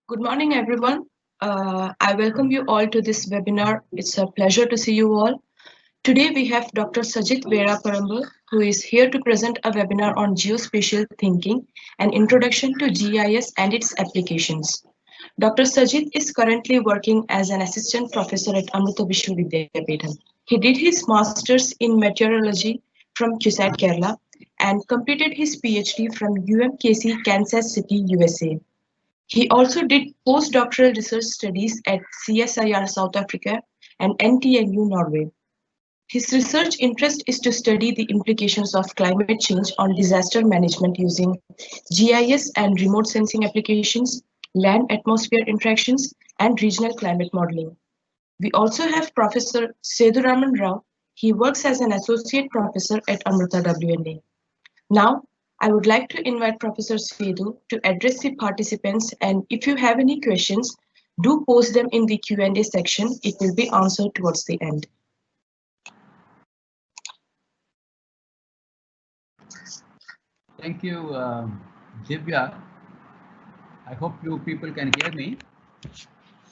Good morning, everyone. I welcome you all to this webinar. It's a pleasure to see you all. Today we have Dr. Sajit Vera Parambal, who is here to present a webinar on geospatial thinking, an introduction to GIS and its applications. Dr. Sajit is currently working as an assistant professor at Amrita Vishwa Vidyapeetham. He did his master's in meteorology from CUSAT Kerala and completed his PhD from UMKC, Kansas City, USA. He also did postdoctoral research studies at CSIR South Africa and NTNU Norway. His research interest is to study the implications of climate change on disaster management using GIS and remote sensing applications, land-atmosphere interactions, and regional climate modeling. We also have Professor Seduraman Rao. He works as an associate professor at Amrita WNA. Now, I would like to invite Professor Sedu to address the participants, and if you have any questions, do post them in the Q&A section. It will be answered towards the end. Thank you, Divya. I hope you people can hear me.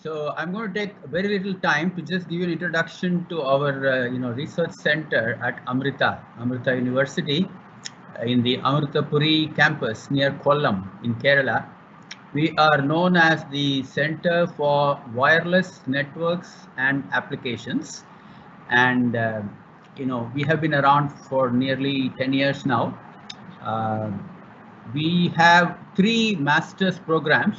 So I'm going to take very little time to just give you an introduction to our research center at Amrita University in the Amritapuri campus near Kollam in Kerala. We are known as the Center for Wireless Networks and Applications, and we have been around for nearly 10 years now. We have 3 master's programs.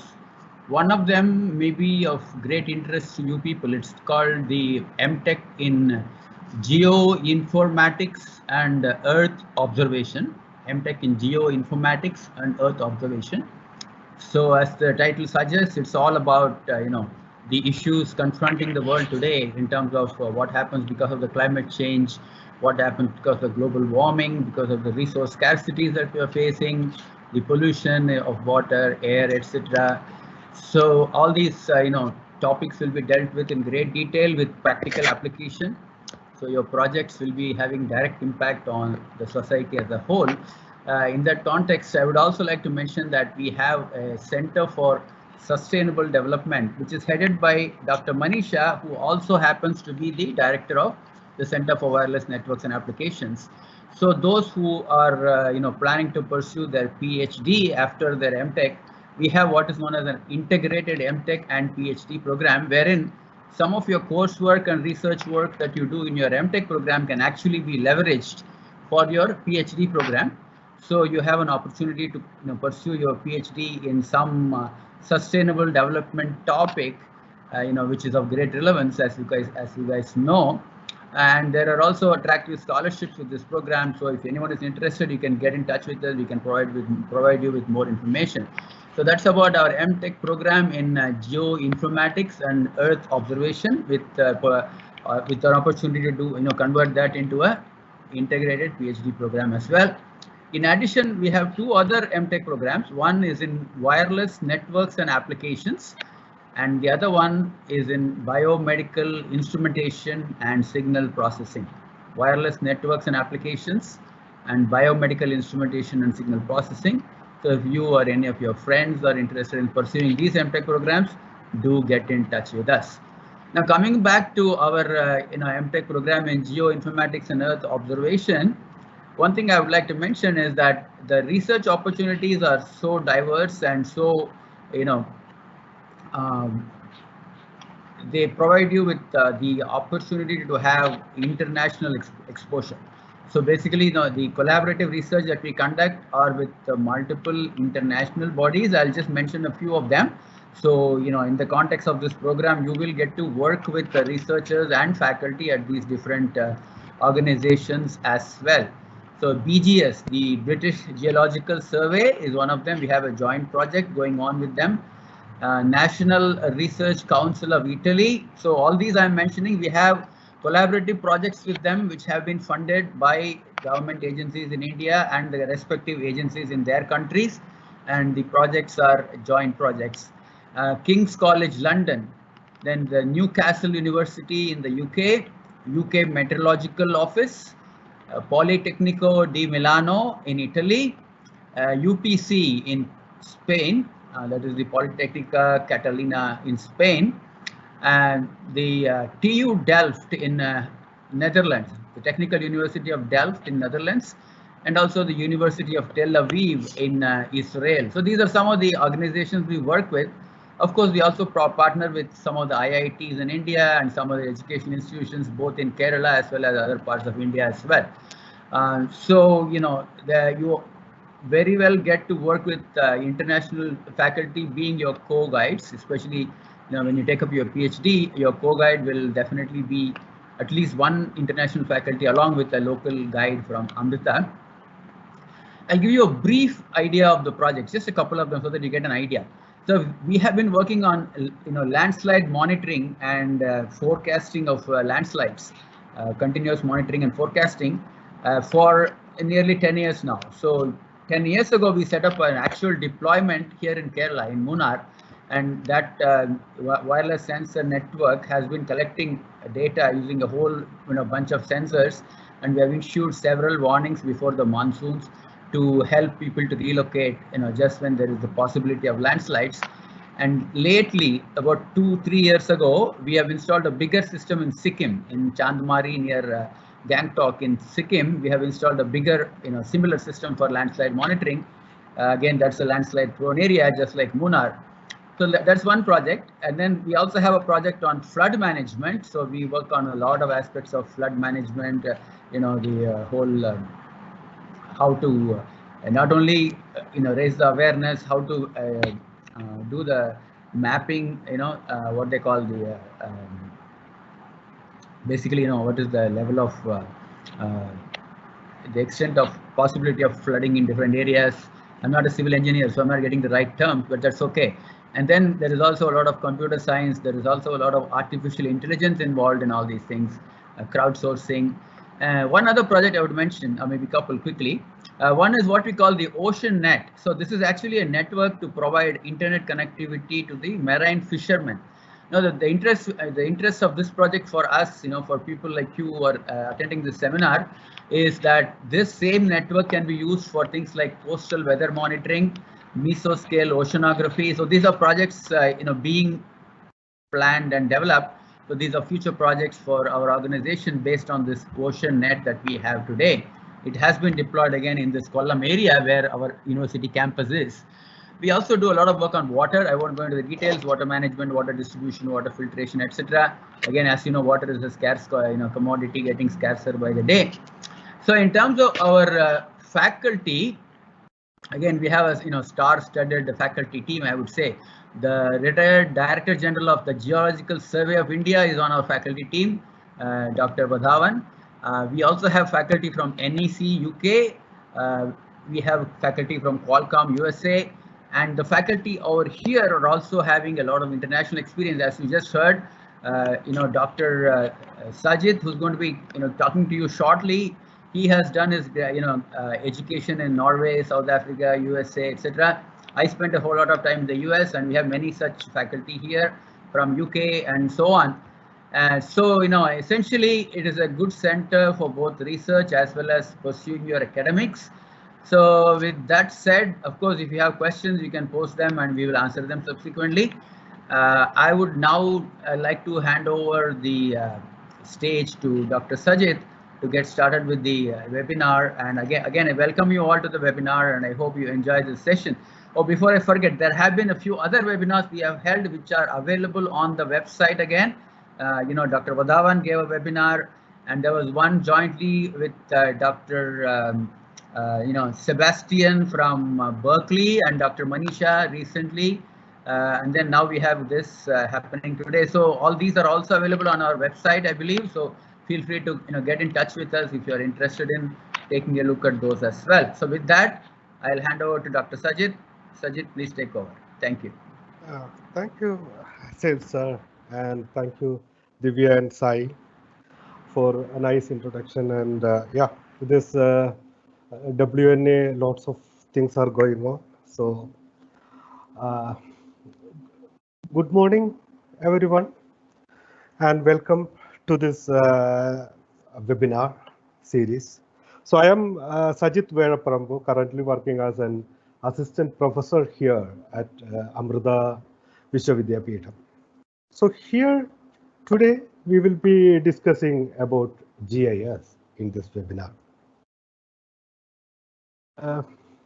One of them may be of great interest to you people. It's called the MTech in Geoinformatics and Earth Observation. MTech in Geoinformatics and Earth Observation. So as the title suggests, it's all about the issues confronting the world today in terms of what happens because of the climate change, what happens because of global warming, because of the resource scarcities that we are facing, the pollution of water, air, etc. So all these topics will be dealt with in great detail with practical application. So your projects will be having direct impact on the society as a whole. In that context, I would also like to mention that we have a Center for Sustainable Development, which is headed by Dr. Manisha, who also happens to be the director of the Center for Wireless Networks and Applications. So those who are planning to pursue their PhD after their MTech, we have what is known as an integrated MTech and PhD program, wherein some of your coursework and research work that you do in your MTech program can actually be leveraged for your PhD program. So you have an opportunity to pursue your PhD in some sustainable development topic, which is of great relevance, as you guys know. And there are also attractive scholarships with this program. So if anyone is interested, you can get in touch with us. We can provide you with more information. So that's about our MTech program in geoinformatics and Earth observation, with an opportunity to convert that into a integrated PhD program as well. In addition, we have 2 other MTech programs. One is in wireless networks and applications, and the other one is in biomedical instrumentation and signal processing. Wireless networks and applications and biomedical instrumentation and signal processing. So if you or any of your friends are interested in pursuing these MTech programs, do get in touch with us. Now coming back to our MTech program in geoinformatics and Earth observation, one thing I would like to mention is that the research opportunities are so diverse and so they provide you with the opportunity to have international exposure. So basically, the collaborative research that we conduct are with multiple international bodies. I'll just mention a few of them. So, in the context of this program, you will get to work with the researchers and faculty at these different organizations as well. So BGS, the British Geological Survey, is one of them. We have a joint project going on with them. National Research Council of Italy. So all these I'm mentioning, we have collaborative projects with them which have been funded by government agencies in India and the respective agencies in their countries, and the projects are joint projects. King's College London, then the Newcastle University in the UK Meteorological Office, Politecnico di Milano in Italy, UPC in Spain, that is the Politecnica Catalina in Spain, and the TU Delft in Netherlands, the Technical University of Delft in Netherlands, and also the University of Tel Aviv in Israel. So these are some of the organizations we work with. Of course, we also partner with some of the IITs in India and some of the education institutions, both in Kerala as well as other parts of India as well. So, you know, you very well get to work with international faculty being your co-guides, especially, you know, when you take up your PhD, your co-guide will definitely be at least one international faculty along with a local guide from Amrita. I'll give you a brief idea of the projects, just a couple of them so that you get an idea. So we have been working on, you know, landslide monitoring and forecasting of landslides, continuous monitoring and forecasting for nearly 10 years now. So 10 years ago, we set up an actual deployment here in Kerala, in Munnar, and that wireless sensor network has been collecting data using a whole, you know, bunch of sensors, and we have issued several warnings before the monsoons to help people to relocate, you know, just when there is the possibility of landslides. And lately, about 2-3 years ago, we have installed a bigger system in Sikkim, in Chandmari near Gangtok in Sikkim. We have installed a bigger, you know, similar system for landslide monitoring. Again, that's a landslide prone area, just like Munnar. So that's one project. And then we also have a project on flood management. So we work on a lot of aspects of flood management, you know, the whole how to not only you know, raise the awareness, how to do the mapping, you know, what they call the basically, you know, what is the level of the extent of possibility of flooding in different areas. I'm not a civil engineer, so I'm not getting the right terms, but that's okay. And then there is also a lot of computer science. There is also a lot of artificial intelligence involved in all these things, crowdsourcing. One other project I would mention, or maybe a couple quickly. One is what we call the Ocean Net. So this is actually a network to provide internet connectivity to the marine fishermen. Now, the interest of this project for us, you know, for people like you who are attending this seminar, is that this same network can be used for things like coastal weather monitoring, mesoscale oceanography. So these are projects, you know, being planned and developed. So these are future projects for our organization based on this Ocean Net that we have today. It has been deployed again in this Kollam area where our university campus is. We also do a lot of work on water. I won't go into the details: water management, water distribution, water filtration, etc. Again, as you know, water is a scarce, you know, commodity, getting scarcer by the day. So in terms of our faculty, again, we have a, you know, star-studded faculty team, I would say. The retired Director General of the Geological Survey of India is on our faculty team, Dr. Vadhavan. We also have faculty from NEC UK. We have faculty from Qualcomm USA. And the faculty over here are also having a lot of international experience. As you just heard, you know, Dr. Sajid, who's going to be, you know, talking to you shortly. He has done his, you know, education in Norway, South Africa, USA, etc. I spent a whole lot of time in the US, and we have many such faculty here from UK and so on. So, you know, essentially, it is a good center for both research as well as pursuing your academics. So with that said, of course, if you have questions, you can post them and we will answer them subsequently. I would now like to hand over the stage to Dr. Sajid to get started with the webinar. And again, I welcome you all to the webinar, and I hope you enjoy this session. Oh, before I forget, there have been a few other webinars we have held which are available on the website again. You know, Dr. Vadhavan gave a webinar, and there was one jointly with Dr. You know, Sebastian from Berkeley and Dr. Manisha recently. And then now we have this happening today. So all these are also available on our website, I believe. So feel free to, you know, get in touch with us if you're interested in taking a look at those as well. So with that, I'll hand over to Dr. Sajid. Sajid, please take over. Thank you. Thank you, Sid sir, and thank you, Divya and Sai, for a nice introduction. And yeah, this WNA, lots of things are going on. So good morning, everyone, and welcome to this webinar series. So I am Sajid Vera Parambu, currently working as an assistant professor here at Amrita Vishwavidyapeetham. So here today we will be discussing about GIS in this webinar.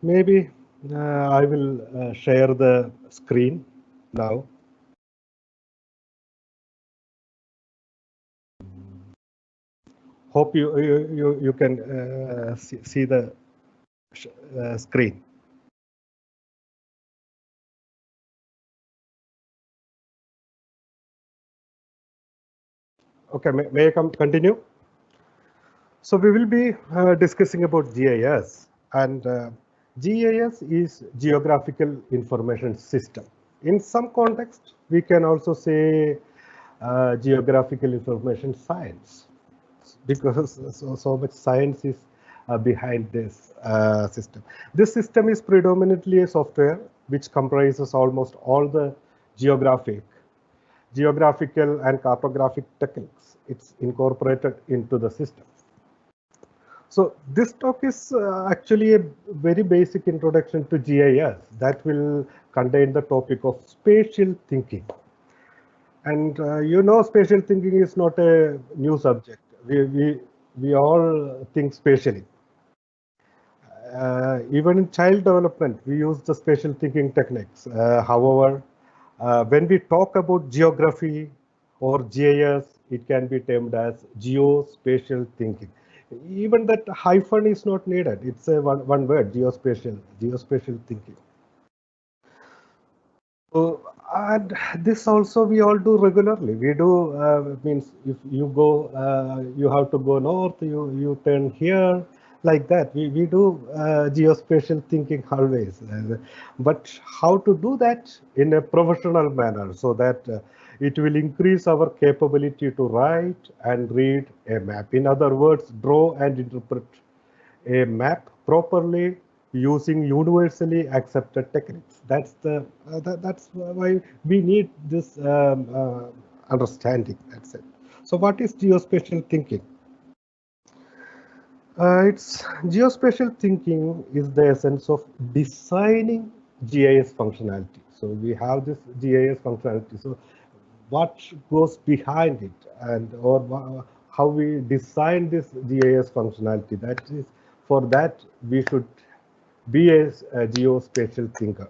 Maybe I will share the screen now. Hope you can see the screen. Okay, may I continue? So we will be discussing about GIS, and GIS is Geographical Information System. In some context, we can also say Geographical Information Science, because so much science is behind this system. This system is predominantly a software which comprises almost all the geographical and cartographic techniques. It's incorporated into the system. So this talk is actually a very basic introduction to GIS that will contain the topic of spatial thinking. And spatial thinking is not a new subject. We all think spatially. Even in child development, we use the spatial thinking techniques. However, when we talk about geography or GIS, it can be termed as geospatial thinking. Even that hyphen is not needed. It's a one word, geospatial thinking. So, and this also we all do regularly. We do means if you go, you have to go north. You turn here, like that. We do geospatial thinking always. But how to do that in a professional manner so that it will increase our capability to write and read a map. In other words, draw and interpret a map properly using universally accepted techniques. That's why we need this understanding. That's it. So what is geospatial thinking? It's geospatial thinking is the essence of designing GIS functionality. So we have this GIS functionality. So what goes behind it, and or how we design this GIS functionality? That is, for that we should be a geospatial thinker.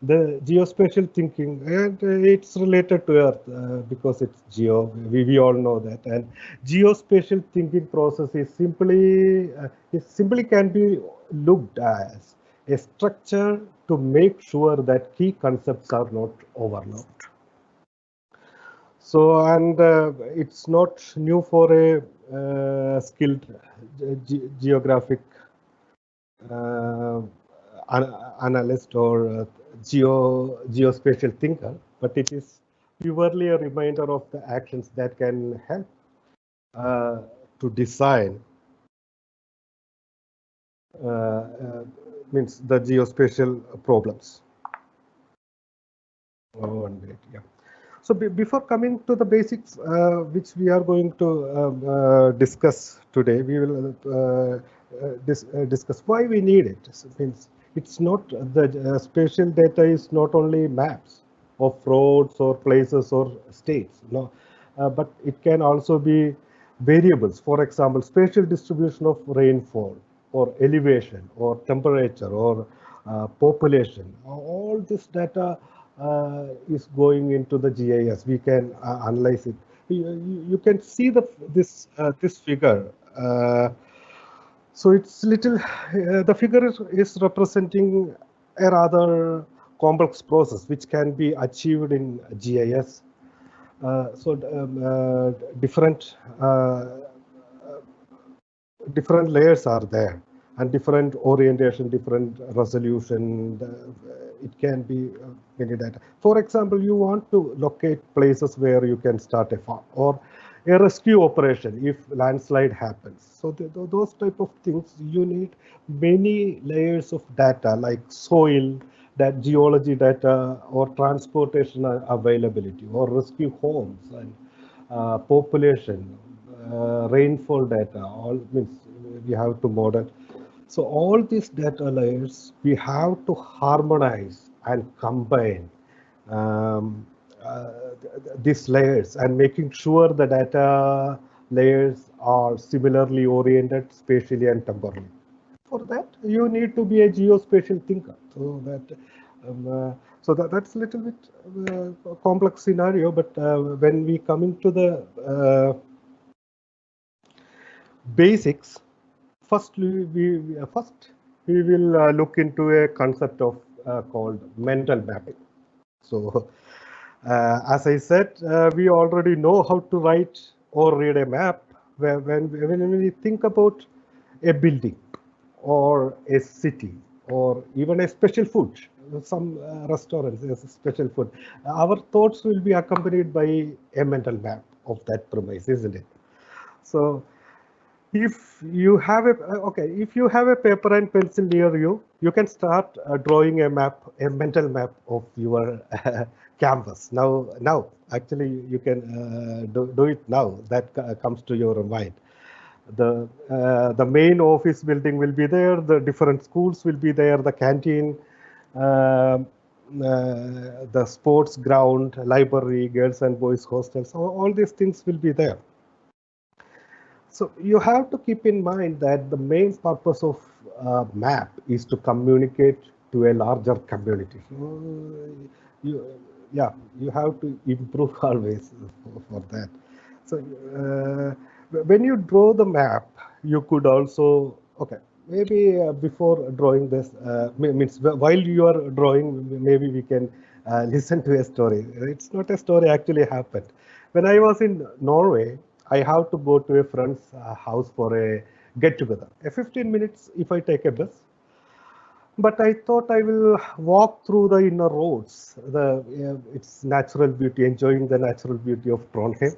The geospatial thinking, and it's related to Earth because it's geo. We all know that. And geospatial thinking process is simply can be looked as a structure to make sure that key concepts are not overlooked. So, and it's not new for a skilled geographic analyst or geospatial thinker, but it is purely a reminder of the actions that can help to design means the geospatial problems. Yeah. So before coming to the basics, which we are going to discuss today, we will discuss why we need it. So means it's not the spatial data is not only maps of roads or places or states, no, but it can also be variables. For example, spatial distribution of rainfall or elevation or temperature or population. All this data is going into the GIS. We can analyze it. You can see this figure. So it's little. The figure is representing a rather complex process which can be achieved in GIS. Different layers are there, and different orientation, different resolution. It can be many data. For example, you want to locate places where you can start a farm or a rescue operation if landslide happens. So those type of things, you need many layers of data like soil, that geology data, or transportation availability, or rescue homes and population, rainfall data. All means we have to model. So all these data layers, we have to harmonize and combine um, uh, these layers and making sure the data layers are similarly oriented spatially and temporally. For that, you need to be a geospatial thinker. Um, uh, that's a little bit complex scenario. But when we come into the basics, first we will look into a concept of called mental mapping. So, as I said, we already know how to write or read a map. When we think about a building or a city or even a special food, some restaurants is a special food, our thoughts will be accompanied by a mental map of that premise, isn't it? So if you have a if you have a paper and pencil near you, you can start drawing a map, a mental map of your campus. Now, actually, you can do it now. That comes to your mind. The main office building will be there. The different schools will be there. The canteen. um the sports ground, library, girls and boys hostels, all these things will be there. So you have to keep in mind that the main purpose of map is to communicate to a larger community. You, yeah, you have to improve always for that. So when you draw the map, you could also, maybe before drawing this, means while you are drawing, maybe we can listen to a story. It's not a story, actually happened. When I was in Norway, I have to go to a friend's house for a get together. A 15 minutes if I take a bus. But I thought I will walk through the inner roads, its natural beauty, enjoying the natural beauty of Trondheim.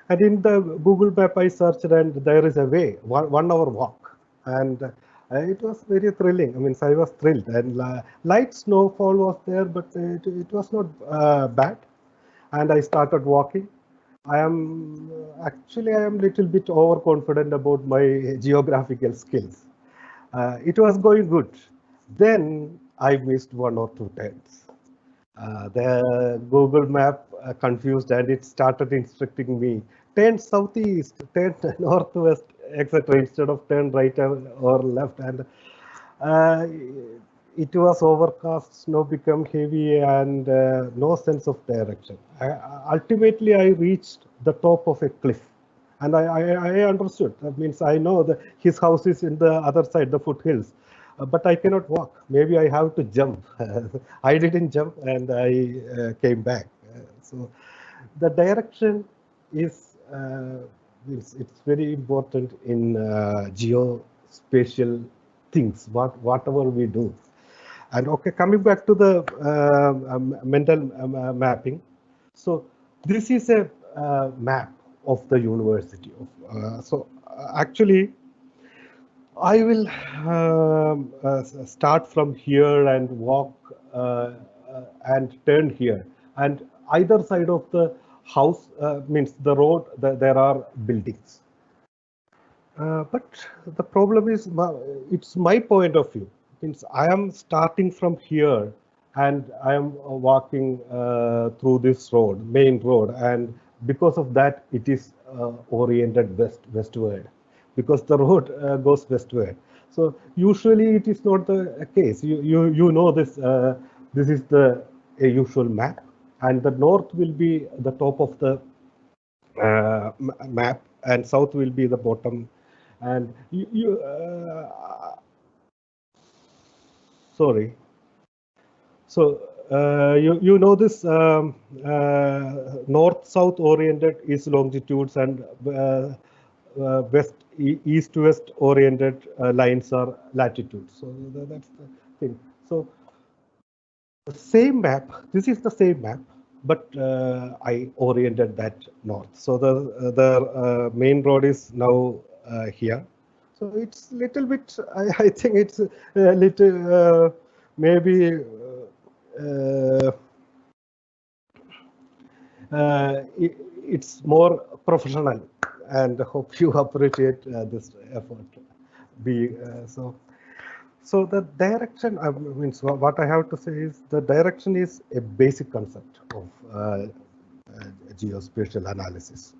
And in the Google Map, I searched, and there is a way, 1 hour walk. And it was very thrilling. I mean, I was thrilled. And light snowfall was there, but it was not bad. And I started walking. I am little bit overconfident about my geographical skills. It was going good. Then I missed one or two turns. The Google Map confused, and it started instructing me turn southeast, turn northwest, etc. instead of turn right or left. And uh, it was overcast, snow became heavy, and no sense of direction. Ultimately, I reached the top of a cliff, and I understood. That means I know that his house is in the other side, the foothills, but I cannot walk. Maybe I have to jump. I didn't jump, and I came back. So the direction is it's very important in geospatial things. Whatever we do. And coming back to the mental mapping. So this is a map of the university. Actually, I will start from here and walk and turn here. And either side of the house means the road, there are buildings. But the problem is, it's my point of view. Means I am starting from here, and I am walking through this road, main road, and because of that, it is oriented westward, because the road goes westward. So usually it is not the case. You know this. This is the a usual map, and the north will be the top of the map, and south will be the bottom. And sorry. So you know this north-south oriented is longitudes, and east-west oriented lines are latitudes. So that's the thing. So the same map. This is the same map, but I oriented that north. So the main road is now here. So it's little bit. I think it's a little maybe. It's more professional, and hope you appreciate this effort. So So the direction, means what I have to say is the direction is a basic concept of geospatial analysis.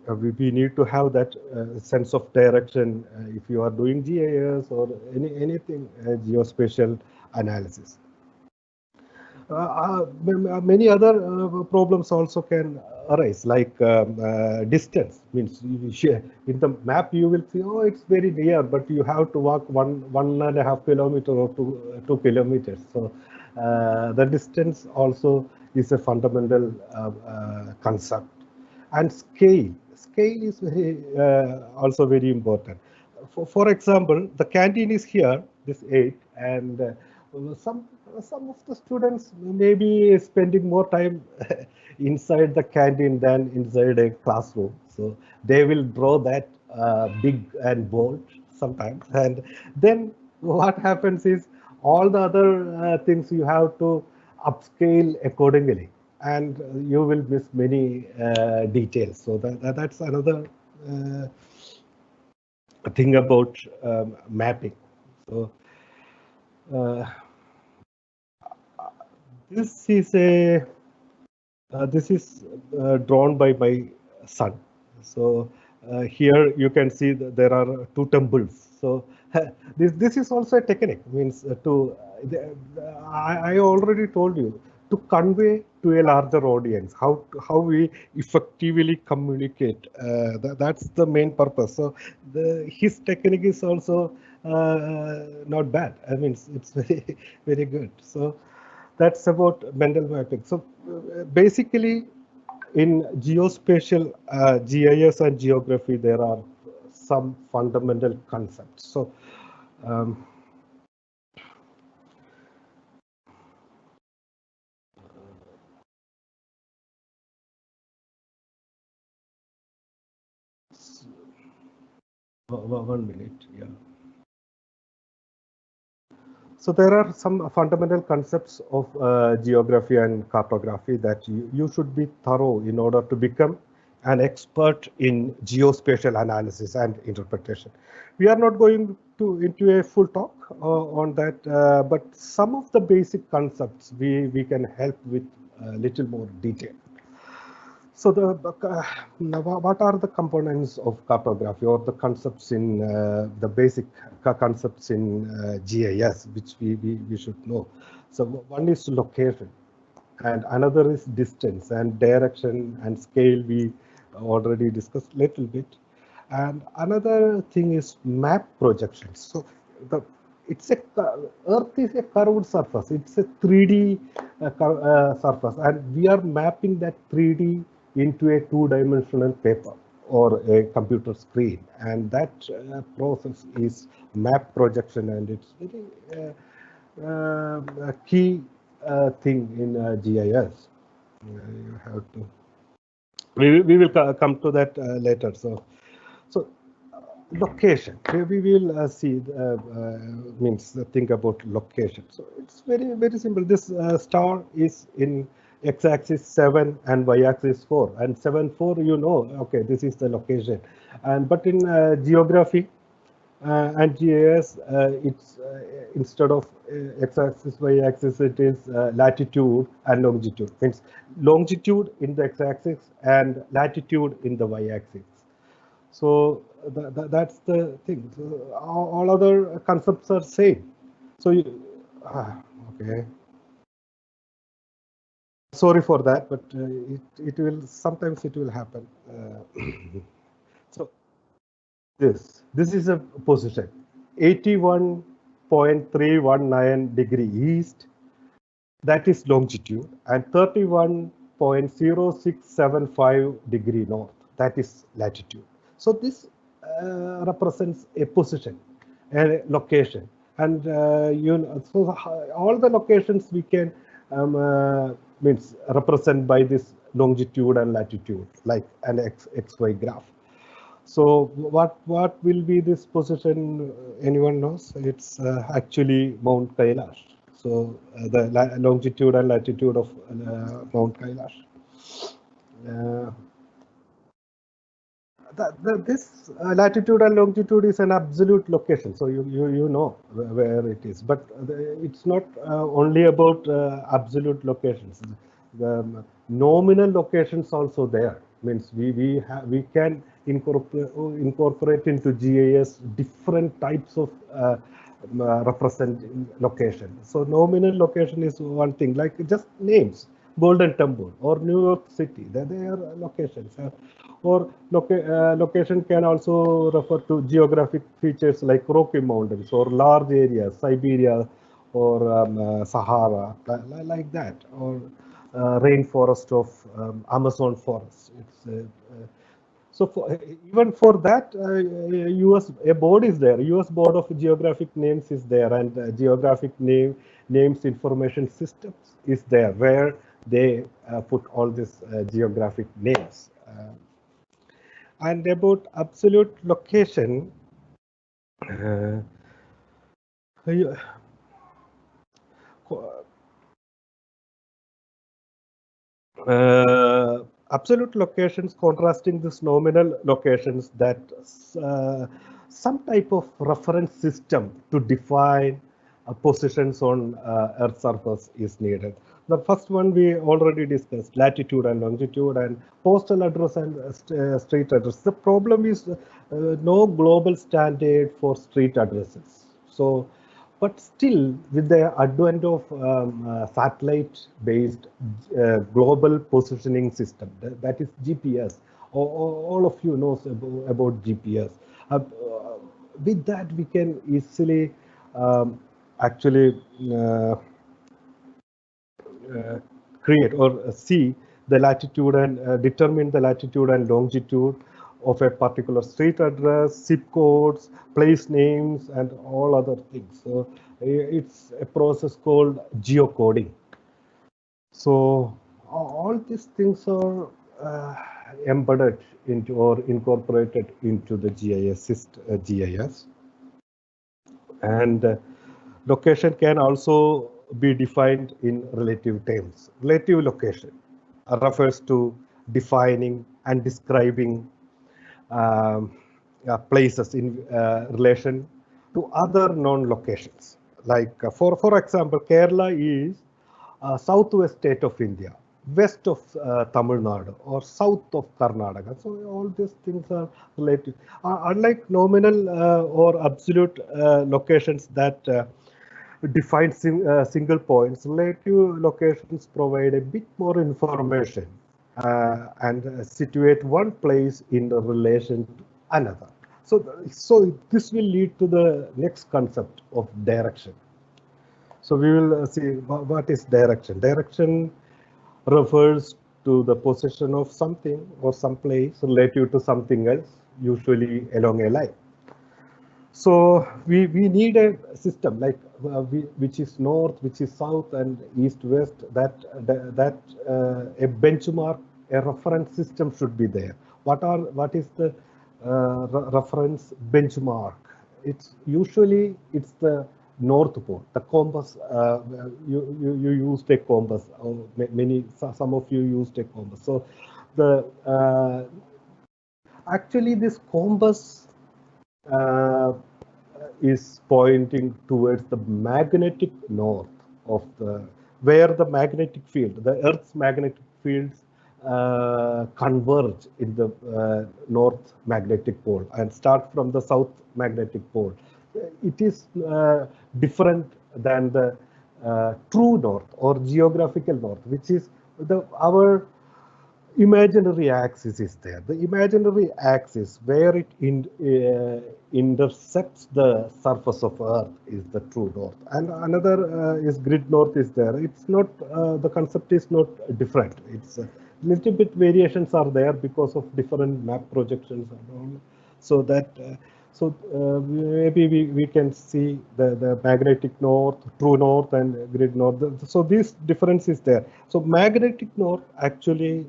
We need to have that sense of direction if you are doing GIS or anything geospatial analysis. Many other problems also can arise, like distance. Means in the map you will see, oh, it's very near, but you have to walk 1.5 kilometers or 2 kilometers. So the distance also is a fundamental concept. And scale is also very important. For example, the canteen is here, this 8, and some of the students may be spending more time inside the canteen than inside a classroom. So they will draw that big and bold sometimes. And then what happens is all the other things you have to upscale accordingly, and you will miss many details. So that's another thing about mapping. So uh, this is a this is drawn by my son. So here you can see that there are two temples. So this is also a technique. Means I already told you, to convey to a larger audience how we effectively communicate. That's the main purpose. So his technique is also not bad. I mean, it's very good. So that's about mental mapping. So basically, in geospatial GIS and geography, there are some fundamental concepts. So um, one minute, yeah. So there are some fundamental concepts of geography and cartography that you should be thorough in order to become an expert in geospatial analysis and interpretation. We are not going into a full talk on that, but some of the basic concepts we can help with a little more detail. So what are the components of cartography, or the concepts in the basic concepts in GIS, which we should know? So one is location, and another is distance, and direction and scale we already discussed a little bit. And another thing is map projections. So the it's a Earth is a curved surface. It's a 3D surface, and we are mapping that 3D into a two-dimensional paper or a computer screen, and that process is map projection, and it's very a key thing in GIS. You have to. We will come to that later. So location. We will see means think about location. So it's very simple. This star is in x-axis 7 and y-axis 4, and 7 4 you know, okay, this is the location. And but in geography and GIS, it's instead of x-axis y-axis, it is latitude and longitude. Means longitude in the x-axis and latitude in the y-axis. So that's the thing. So all other concepts are same. So okay. Sorry for that, but it will sometimes it will happen. So this is a position 81.319 degree east. That is longitude, and 31.0675 degree north. That is latitude. So this represents a position, a location, and you know, so all the locations we can means represent by this longitude and latitude, like an XY graph. So what will be this position? Anyone knows? It's actually Mount Kailash. So the longitude and latitude of Mount Kailash. this latitude and longitude is an absolute location, so you know where it is. But it's not only about absolute locations. The nominal locations also there. Means we can incorporate into GIS different types of represent location. So nominal location is one thing, like just names, Golden Temple or New York City. They are locations. Or location can also refer to geographic features like Rocky Mountains or large areas, Siberia or Sahara, like that, or rainforest of Amazon forest. So even for that, US a board is there. US Board of Geographic Names is there, and geographic names information systems is there, where they put all these geographic names. And about absolute location, uh, you- absolute locations contrasting this nominal locations, that some type of reference system to define positions on Earth's surface is needed. The first one we already discussed, latitude and longitude and postal address and street address. The problem is no global standard for street addresses. So, but still, with the advent of satellite-based global positioning system, that is GPS, all of you knows about GPS. With that, we can easily actually create or see the latitude and determine the latitude and longitude of a particular street address, zip codes, place names, and all other things. So it's a process called geocoding. So all these things are embedded into or incorporated into the GIS. And location can also be defined in relative terms. Relative location refers to defining and describing places in relation to other known locations. Like for example, Kerala is southwest state of India, west of Tamil Nadu, or south of Karnataka. So all these things are relative. Unlike nominal or absolute locations that define single points, relative locations provide a bit more information and situate one place in relation to another. So this will lead to the next concept of direction. So we will see what is direction. Direction refers to the position of something or some place relative to something else, usually along a line. So we need a system like which is north, which is south, and east, west. That a benchmark, a reference system should be there. What is the reference benchmark? It's usually the North Pole, the compass. You used a compass. Or some of you used a compass. So the actually this compass is pointing towards the magnetic north of where the magnetic field, the Earth's magnetic fields converge in the north magnetic pole and start from the south magnetic pole. It is different than the true north or geographical north, which is our imaginary axis is there. The imaginary axis where it intersects the surface of Earth is the true north, and another is grid north is there. It's not the concept is not different. It's a little bit variations are there because of different map projections and all. So that maybe we can see the magnetic north, true north, and grid north. So this difference is there. So magnetic north actually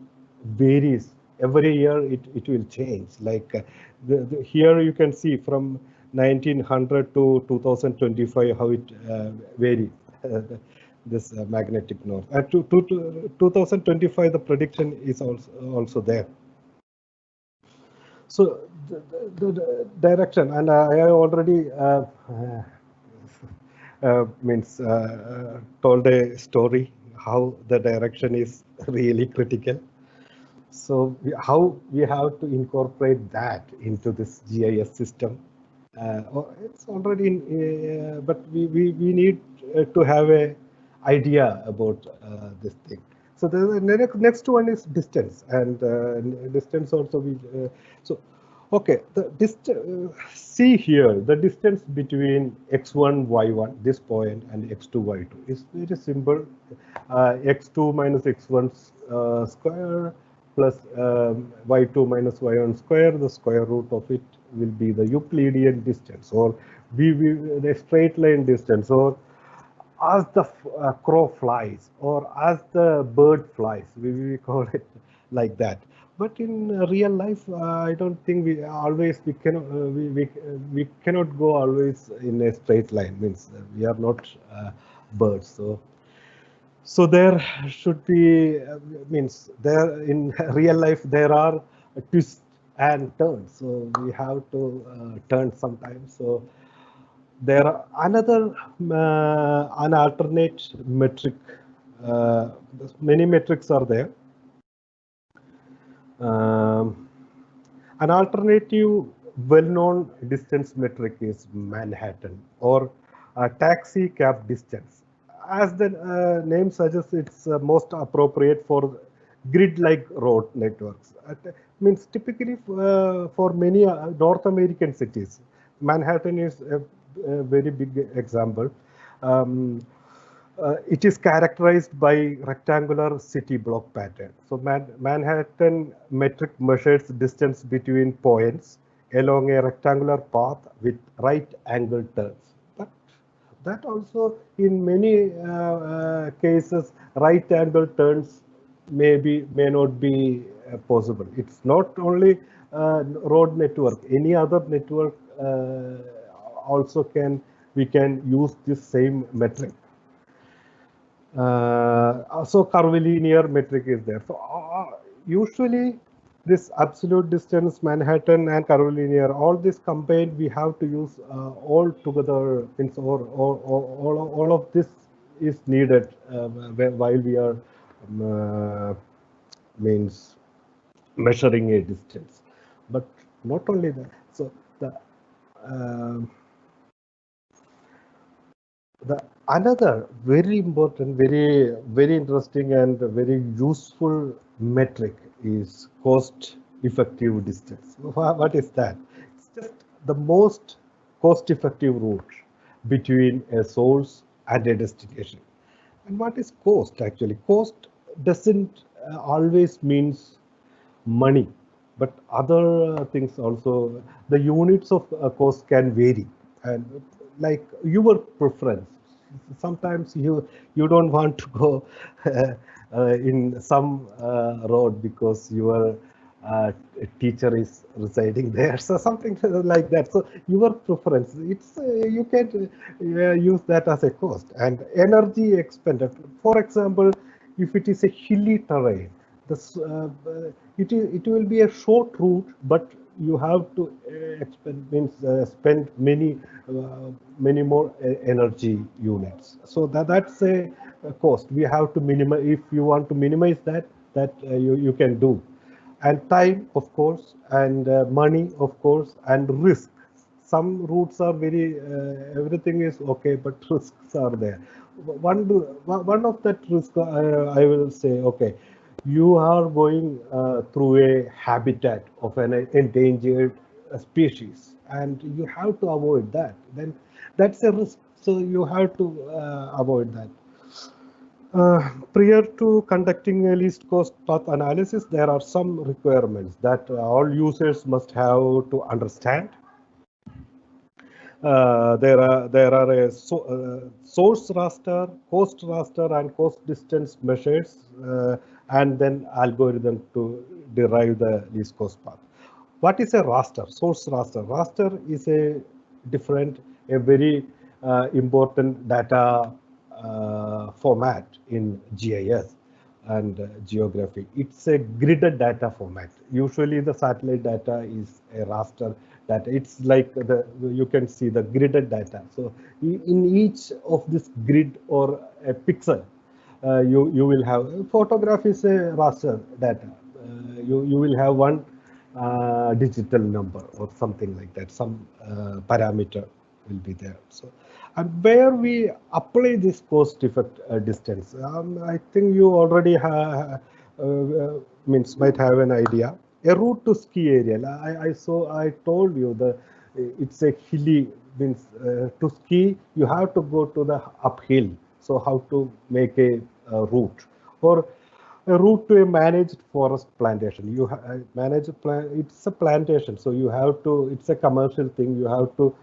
varies every year. It will change. Like here you can see from 1900 to 2025 how it varies. This magnetic north. And to 2025, the prediction is also there. So the direction, and I already told a story how the direction is really critical. So how we have to incorporate that into this GIS system. It's already in, but we need to have a idea about this thing. So the next one is distance, and distance also so okay, the see here the distance between x1 y1 this point and x2 y2 is very simple. X2 minus x1 square plus y2 minus y1 square, the square root of it will be the Euclidean distance, or the straight line distance, or as the crow flies, or as the bird flies, we call it like that. But in real life, I don't think we cannot we cannot go always in a straight line. Means we are not birds, so there should be means there in real life there are twists and turns, so we have to turn sometimes. So there are another an alternate metric. uh, Many metrics are there. um, an alternative well-known distance metric is Manhattan, or taxi cab distance. As the name suggests, it's most appropriate for grid-like road networks. Means typically for many North American cities, Manhattan is a very big example. Um, it is characterized by rectangular city block pattern. So Manhattan metric measures distance between points along a rectangular path with right angle turns. But that also in many cases, right angle turns may not be possible. It's not only road network, any other network also we can use this same metric. So curvilinear metric is there. So usually this absolute distance, Manhattan and curvilinear, all this combined, we have to use all together. Means all of this is needed while we are means measuring a distance. But not only that. So um the another very important, very interesting, and very useful metric is cost effective distance. What is that? It's just the most cost effective route between a source and a destination. And what is cost actually? Cost doesn't always means money, but other things also. The units of cost can vary, and like your preference. Sometimes you don't want to go in some road because your teacher is residing there, so something like that. So your preference, it's you can use that as a cost. And energy expended, for example, if it is a hilly terrain, this it will be a short route, but you have to spend many more energy units. So that's a cost. We have to minimize. If you want to minimize that you can do. And time, of course, and money, of course, and risk. Some routes are very everything is okay, but risks are there. One of that risk, I will say, okay, you are going through a habitat of an endangered species, and you have to avoid that. Then that's a risk, so you have to avoid that. Prior to conducting a least cost path analysis, there are some requirements that all users must have to understand. There are a source raster, cost raster, and cost distance measures, and then algorithm to derive the least cost path. What is a raster? Source raster. Raster is a very important data format in GIS. and geography. It's a gridded data format. Usually the satellite data is a raster data. It's like you can see the gridded data. So in each of this grid or a pixel, you will have photograph is a raster data. You will have one digital number or something like that. Some parameter will be there. So, and where we apply this cost effect distance, I think you already might have an idea. A route to ski area. I told you that it's a hilly means to ski you have to go to the uphill. So how to make a route or a route to a managed forest plantation. You manage it's a plantation, so you have to. It's a commercial thing. You have to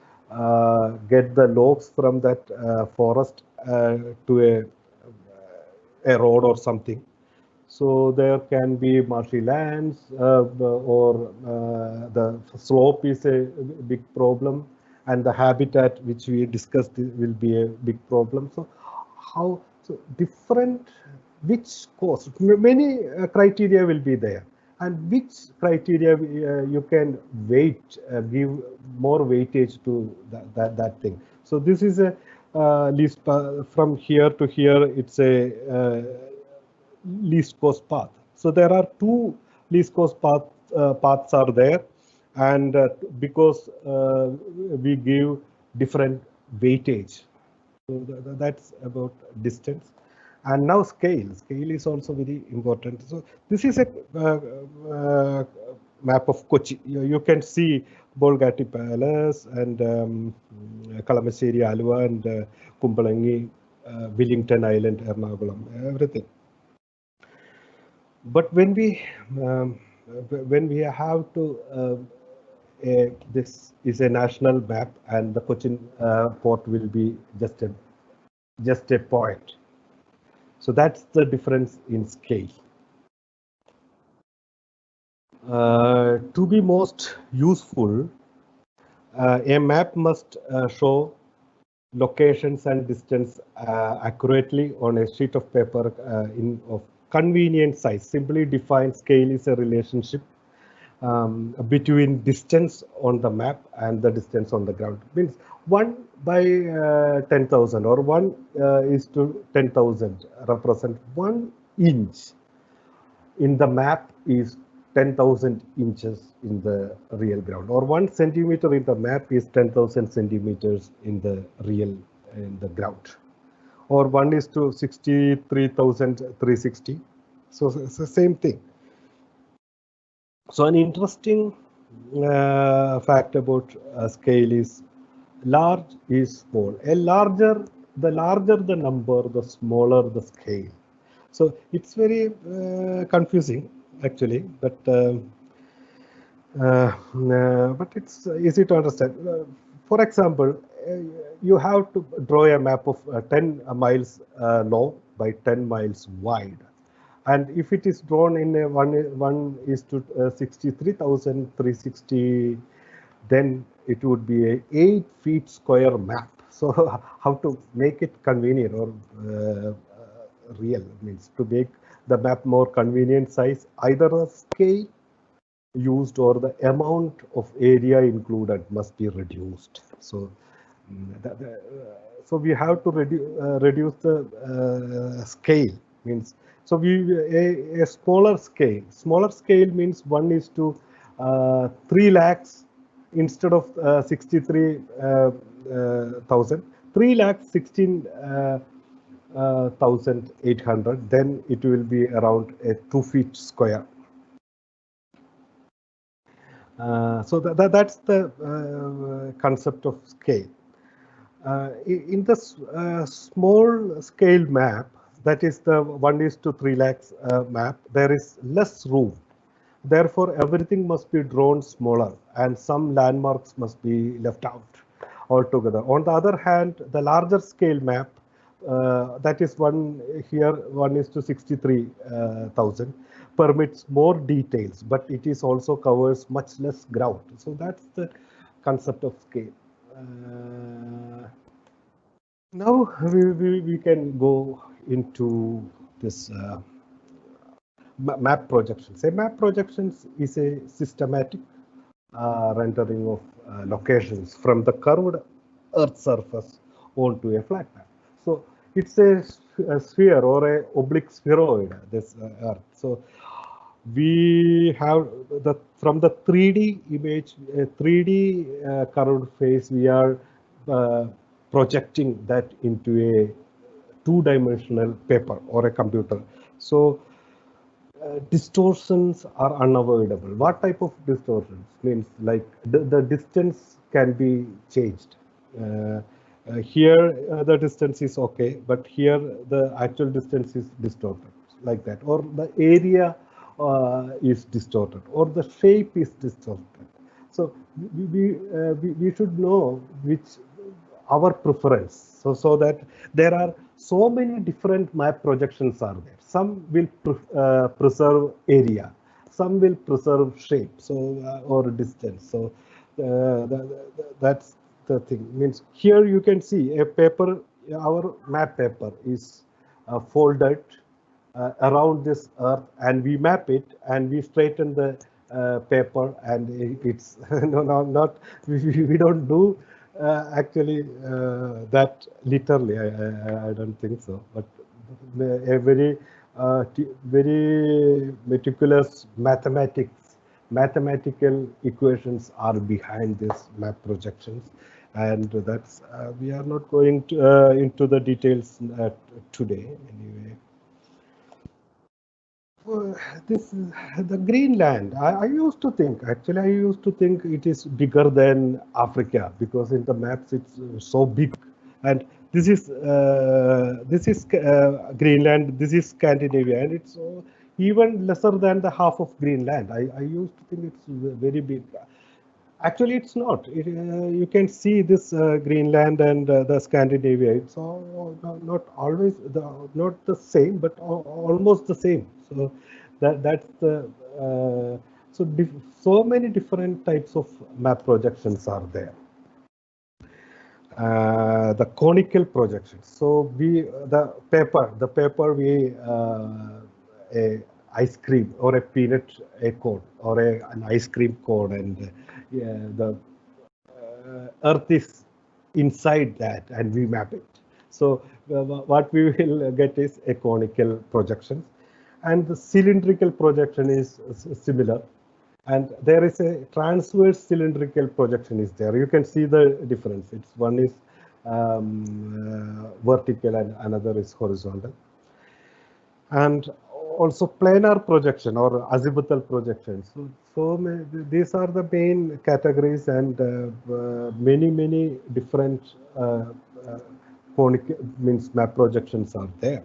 get the logs from that forest to a road or something. So there can be marshy lands or the slope is a big problem, and the habitat which we discussed will be a big problem. So how so different which cost many criteria will be there, and which criteria you can give more weightage to that thing. So this is a least from here to here. It's a least cost path. So there are two least cost paths are there, and because we give different weightage. So that's about distance. And now scale. Scale is also very important. So this is a map of Kochi. You can see Bolgatti Palace and Kalamassery, Alua, and Kumpalangi, Wellington Island, Ernakulam, everything. But when we have to this is a national map, and the Cochin port will be just a point. So that's the difference in scale. To be most useful, a map must show locations and distance accurately on a sheet of paper of convenient size. Simply defined, scale is a relationship between distance on the map and the distance on the ground. Means 1 by 10,000 or 1 is to 10,000 represent 1 inch in the map is 10,000 inches in the real ground, or 1 centimeter in the map is 10,000 centimeters in the ground, or 1 is to 63,360. So it's the same thing. So an interesting fact about scale is large is small. The larger the number, the smaller the scale. So it's very confusing actually, but it's easy to understand. For example, you have to draw a map of 10 miles long by 10 miles wide. And if it is drawn in a 1 is to 63,360, then it would be a 8 feet square map. So how to make it convenient or real means to make the map more convenient size, either a scale used or the amount of area included must be reduced. So so we have to reduce the scale means. So a smaller scale. Smaller scale means 1 is to 3 lakhs instead of 63,000. 3 lakhs 16,800. Then it will be around a 2 feet square. So that's the concept of scale. In the small scale map, that is the 1 is to 3 lakhs map, there is less room. Therefore, everything must be drawn smaller and some landmarks must be left out altogether. On the other hand, the larger scale map, that is 1 is to 63,000, permits more details, but it is also covers much less ground. So that's the concept of scale. Now we can go into this map projections. A map projections is a systematic rendering of locations from the curved Earth surface onto a flat map. So it's a sphere or a oblique spheroid, this Earth. So we have the from the 3D image, 3D curved face, we are projecting that into a two-dimensional paper or a computer. So distortions are unavoidable. What type of distortions? Means like the distance can be changed. Here the distance is okay, but here the actual distance is distorted, like that. Or the area is distorted, or the shape is distorted. So we should know which our preference, so that there are so many different map projections are there. Some will preserve area, some will preserve shape, so or distance. So that's the thing. Means here you can see a paper, our map paper is folded around this Earth, and we map it and we straighten the paper, and it's not we don't do actually that literally. I don't think so, but a very very meticulous mathematical equations are behind this map projections, and that's we are not going to, into the details today anyway. This the Greenland. I used to think, actually, I used to think it is bigger than Africa, because in the maps it's so big, and this is Greenland. This is Scandinavia, and it's even lesser than the half of Greenland. I used to think it's very big. Actually, it's not. You can see this Greenland and the Scandinavia. It's all, not always not the same, but almost the same. So that's the so many different types of map projections are there. The conical projections. So the paper we a ice cream or a peanut a cone or an ice cream cone, and the Earth is inside that, and we map it. So what we will get is a conical projection, and the cylindrical projection is similar. And there is a transverse cylindrical projection is there. You can see the difference. It's one is vertical and another is horizontal. And also planar projection or azimuthal projection. So these are the main categories, and many different conic means map projections are there.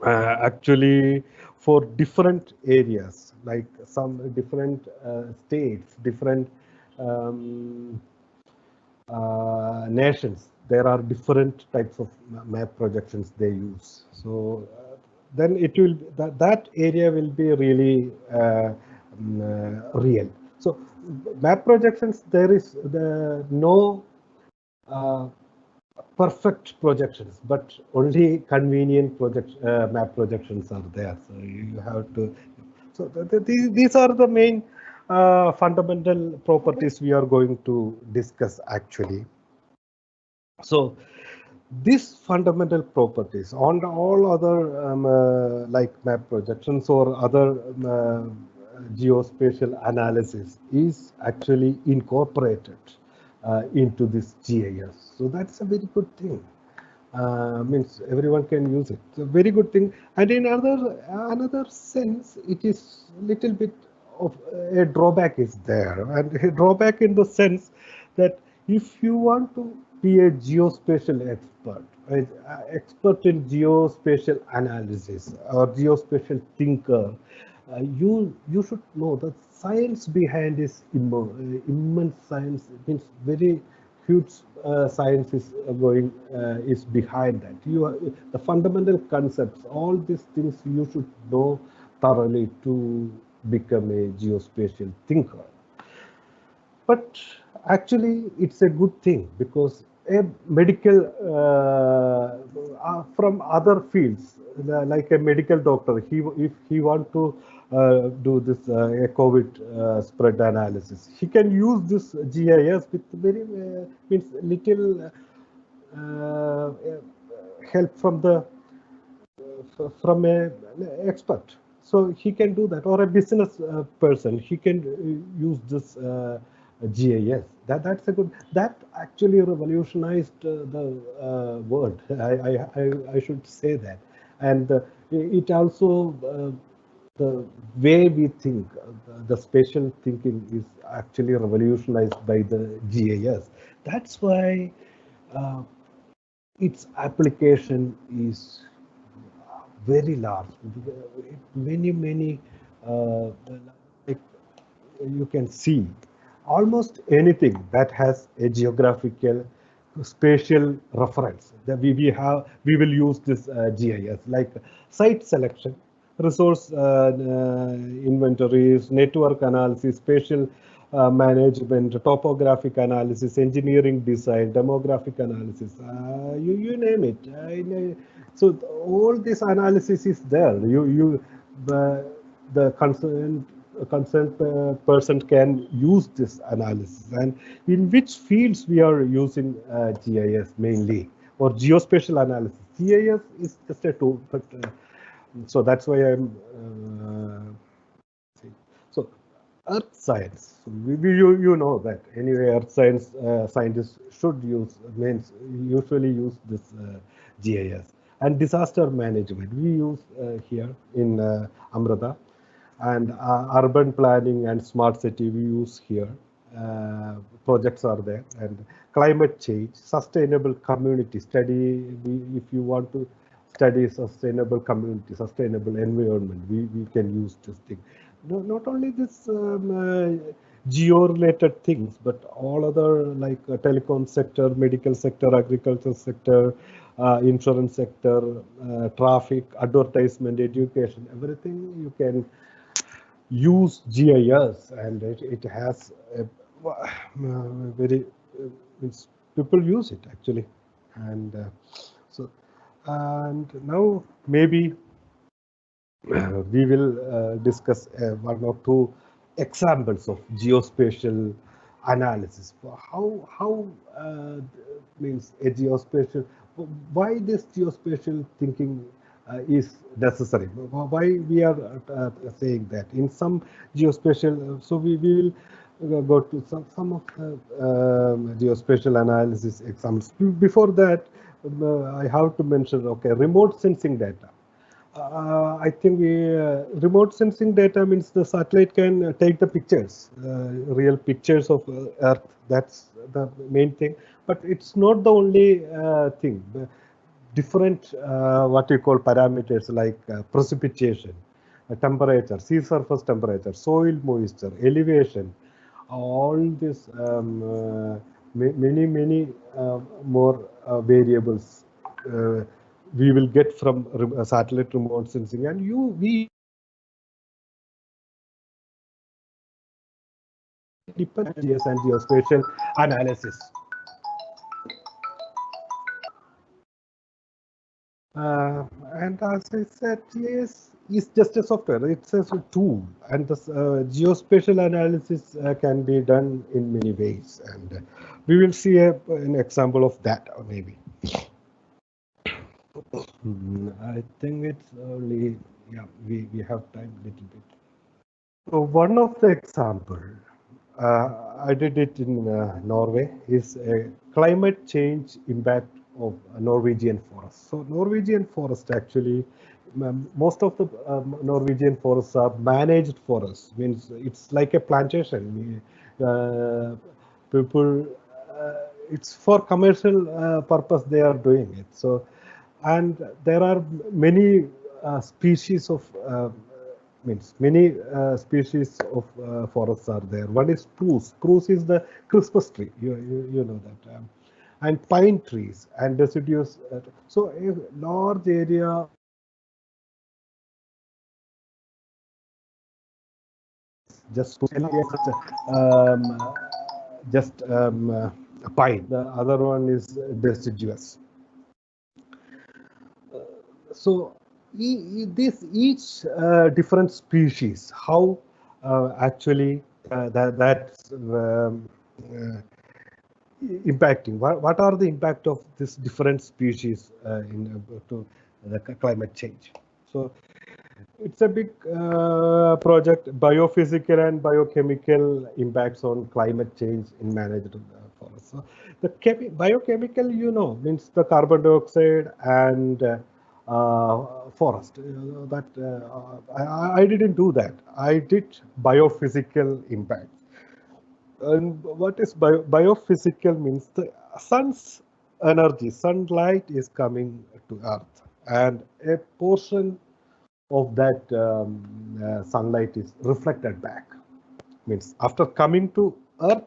Actually, for different areas, like some different states, different nations, there are different types of map projections they use. So then it will that area will be really real. So map projections, there is no perfect projections, but only convenient map projections are there. So you have to. So these are the main fundamental properties we are going to discuss actually. So these fundamental properties on all other like map projections or other geospatial analysis is actually incorporated into this GIS. So that's a very good thing. Means everyone can use it. It's a very good thing. And in another sense, it is little bit of a drawback is there, and a drawback in the sense that if you want to be a geospatial expert, expert in geospatial analysis or geospatial thinker, you should know the science behind this immense science. It means very huge science is is behind that. The fundamental concepts, all these things you should know thoroughly to become a geospatial thinker. But actually, it's a good thing, because a medical from other fields, like a medical doctor, if he want to do this a COVID spread analysis, he can use this GIS with very means little help from the from a expert. So he can do that, or a business person, he can use this GIS. That's a good. That actually revolutionized the world. I should say that, and it also the way we think, the spatial thinking is actually revolutionized by the GIS. That's why uh, its application is very large. Many like you can see almost anything that has a geographical spatial reference that we will use this GIS, like site selection, resource inventories, network analysis, spatial management, topographic analysis, engineering design, demographic analysis, you name it. So all this analysis is there. The concerned person can use this analysis. And in which fields we are using GIS mainly, or geospatial analysis. GIS is just a tool, but so that's why I'm so earth science. So you know that anyway, earth science scientists should use, means usually use this GIS. And disaster management we use here in Amrita, and urban planning and smart city we use here. Projects are there, and climate change, sustainable community study. If you want to study sustainable community, sustainable environment, we can use this thing. No, not only this geo-related things, but all other like telecom sector, medical sector, agriculture sector, insurance sector, traffic, advertisement, education, everything you can use GIS, and it has a very people use it actually, and so and now maybe we will discuss one or two examples of geospatial analysis. How means a geospatial, why this geospatial thinking is necessary, why we are saying that in some geospatial, so we will go to some of the geospatial analysis examples. Before that, I have to mention, okay, remote sensing data. I think remote sensing data means the satellite can take the pictures, real pictures of Earth. That's the main thing. But it's not the only thing. Different what you call parameters like precipitation, temperature, sea surface temperature, soil moisture, elevation, all this many more variables we will get from satellite remote sensing, and we depend on GIS and geospatial analysis. And as I said, GIS is just a software. It's a tool, and this geospatial analysis can be done in many ways, and we will see an example of that maybe. I think it's only, yeah, we have time a little bit. So one of the example, I did it in Norway, is a climate change impact of Norwegian forest. So Norwegian forest actually, most of the Norwegian forests are managed forests, means it's like a plantation. People, it's for commercial purpose they are doing it. So, and there are many species of means many species of forests are there. One is spruce. Spruce is the Christmas tree. You know that. And pine trees and deciduous. So a large area just um, just pine. The other one is deciduous. So each different species, how actually that's impacting. What are the impact of this different species to the climate change? So it's a big project, biophysical and biochemical impacts on climate change in managed forests. So the biochemical, means the carbon dioxide and forest. I didn't do that. I did biophysical impacts. And what is biophysical means the sun's energy, sunlight is coming to Earth, and a portion of that sunlight is reflected back. Means after coming to Earth,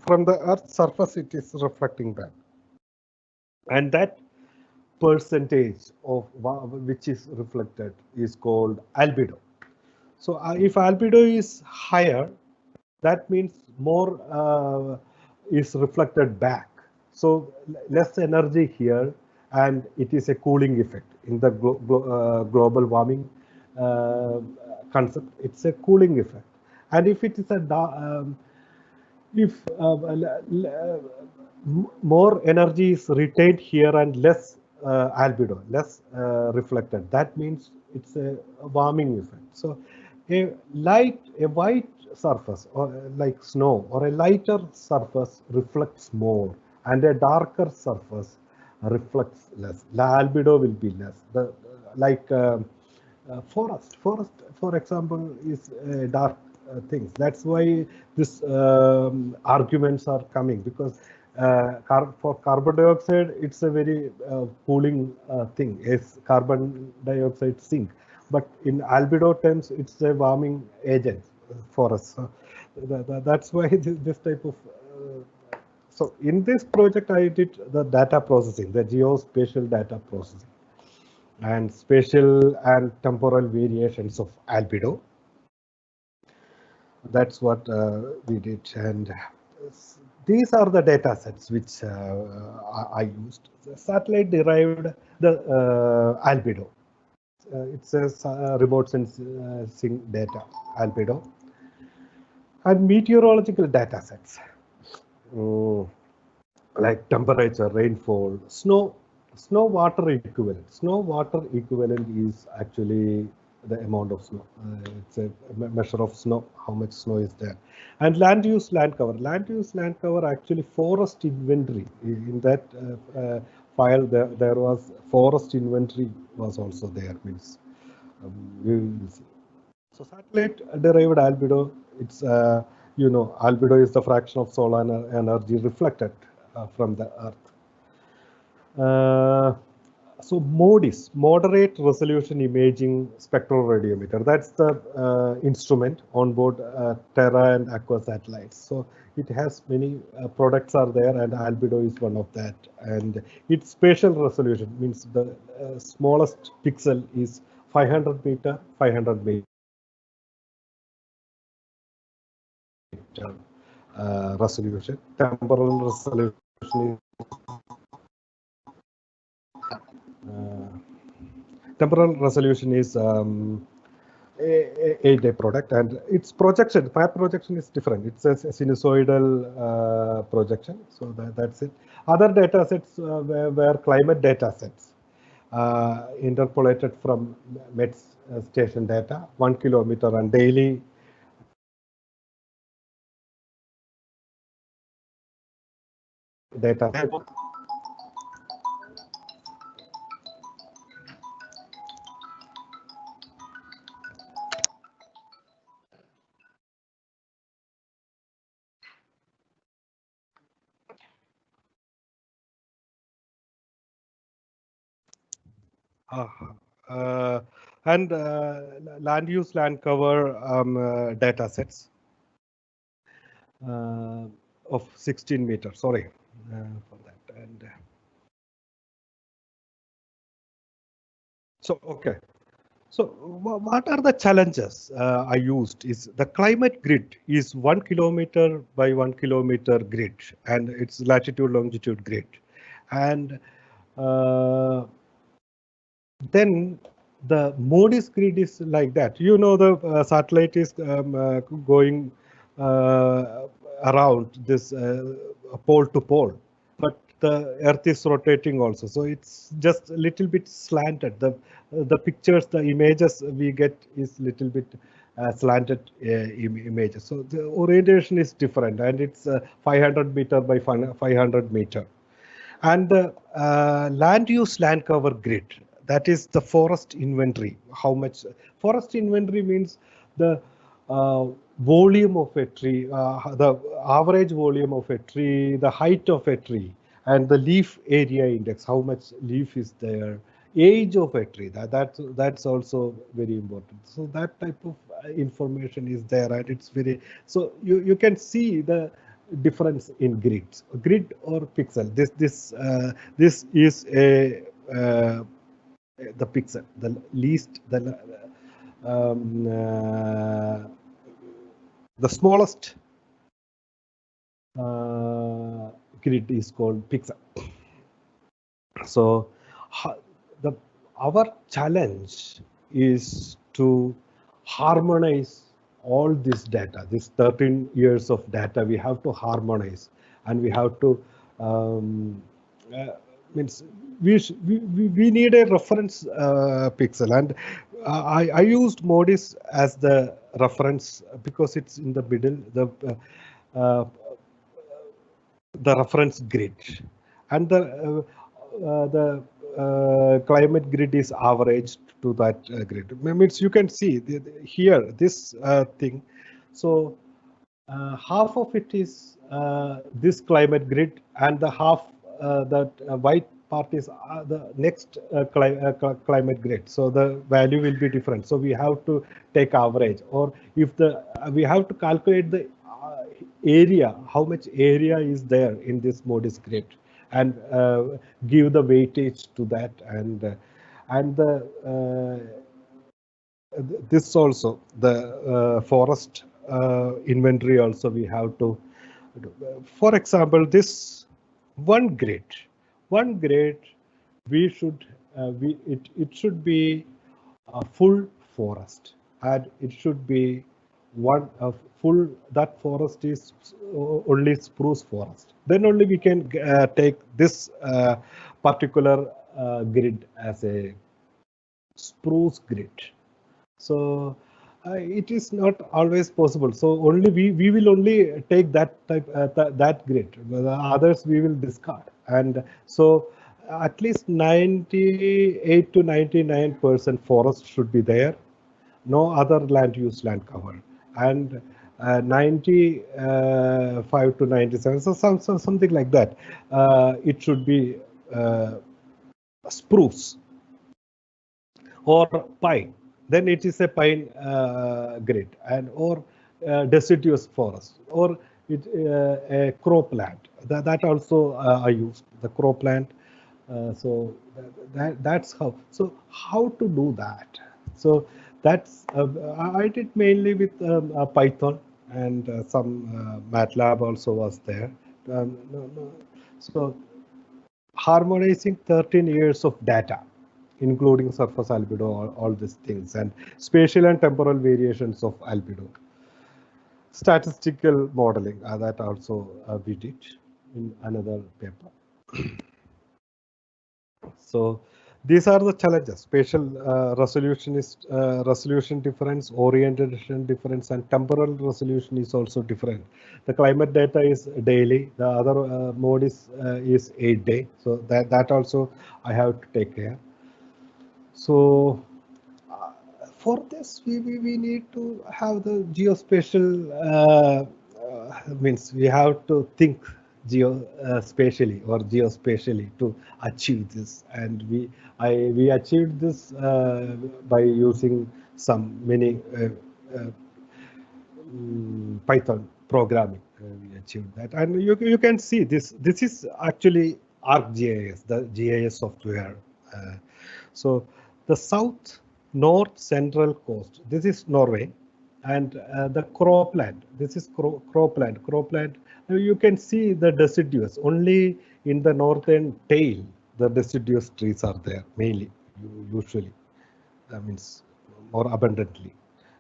from the Earth's surface, it is reflecting back, and that percentage of which is reflected is called albedo. So if albedo is higher, that means more is reflected back. So less energy here, and it is a cooling effect in the global warming concept. It's a cooling effect, and if it is a if more energy is retained here and less albedo, less reflected, that means it's a warming effect. So a white surface or like snow or a lighter surface reflects more, and a darker surface reflects less. The albedo will be less. Like forest, for example, is dark things. That's why this arguments are coming, because for carbon dioxide, it's a very cooling thing. As carbon dioxide sink, but in albedo terms, it's a warming agent for us. So that's why this type of. So in this project, I did the data processing, the geospatial data processing, and spatial and temporal variations of albedo. That's what we did, and these are the data sets which I used. The satellite derived the albedo. It's a remote sensing data, albedo, and meteorological data sets like temperature, rainfall, snow water equivalent. Snow water equivalent is actually the amount of snow. It's a measure of snow, how much snow is there. And land use, land cover. Land use, land cover, actually forest inventory. In that file, there was forest inventory was also there. Means we will see. So satellite derived albedo, it's albedo is the fraction of solar energy reflected from the Earth. So MODIS, moderate resolution imaging spectroradiometer. That's the instrument on board Terra and Aqua satellites. So it has many products are there, and albedo is one of that. And its spatial resolution means the smallest pixel is 500 meter, 500 meter. Resolution. Temporal resolution is temporal resolution is a product, and its projection, map projection is different. It's a sinusoidal projection, so that's it. Other data sets were climate data sets interpolated from Met station data, 1 kilometer and daily data. And land use, land cover data sets of 16 meters. Sorry for that. And so okay. So what are the challenges I used is the climate grid is 1 kilometer by 1 kilometer grid, and it's latitude longitude grid. And then the MODIS grid is like that. You know, the satellite is going around this pole to pole, but the Earth is rotating also. So it's just a little bit slanted. The pictures, the images we get is little bit slanted images. So the orientation is different, and it's 500 meter by 500 meter. And the land use land cover grid, that is the forest inventory. How much forest inventory means the volume of a tree, the average volume of a tree, the height of a tree, and the leaf area index, how much leaf is there, age of a tree, that's also very important. So that type of information is there, and it's very, so you can see the difference in grids, grid or pixel. This is a the pixel, the least, the smallest grid is called pixel. So the our challenge is to harmonize all this data, this 13 years of data. We have to harmonize, and we have to means we need a reference pixel, and I used MODIS as the reference because it's in the middle, the reference grid, and the climate grid is averaged to that grid. Means you can see here this thing. So half of it is this climate grid, and the half that white part is the next climate grid. So the value will be different. So we have to take average, or if the we have to calculate the area, how much area is there in this MODIS grid, and give the weightage to that, and this also the forest inventory also we have to do. For example, this one grade we should it should be a full forest, and it should be one of full, that forest is only spruce forest. Then only we can take this particular grid as a spruce grid. So it is not always possible. So only we will only take that type that grid. The others we will discard. And so at least 98 to 99% forest should be there. No other land use land cover, and 95 to 97, so something like that. It should be spruce or pine. Then it is a pine grid, and or deciduous forest, or it a cropland. That also I used the cropland. So that's how. So how to do that? So that's I did mainly with Python, and some MATLAB also was there. So harmonizing 13 years of data, including surface albedo, all these things, and spatial and temporal variations of albedo. Statistical modeling, that also we did in another paper. So these are the challenges. Spatial resolution is resolution difference, orientation difference, and temporal resolution is also different. The climate data is daily. The other mode is 8 day. So that also I have to take care. So for this, we need to have the geospatial, means we have to think geospatially or geospatially to achieve this, and we achieved this by using some many Python programming. We achieved that, and you can see this is actually ArcGIS, the GIS software. So the south north central coast. This is Norway, and the cropland. This is cropland. Cropland. You can see the deciduous only in the northern tail. The deciduous trees are there mainly, usually. That means more abundantly.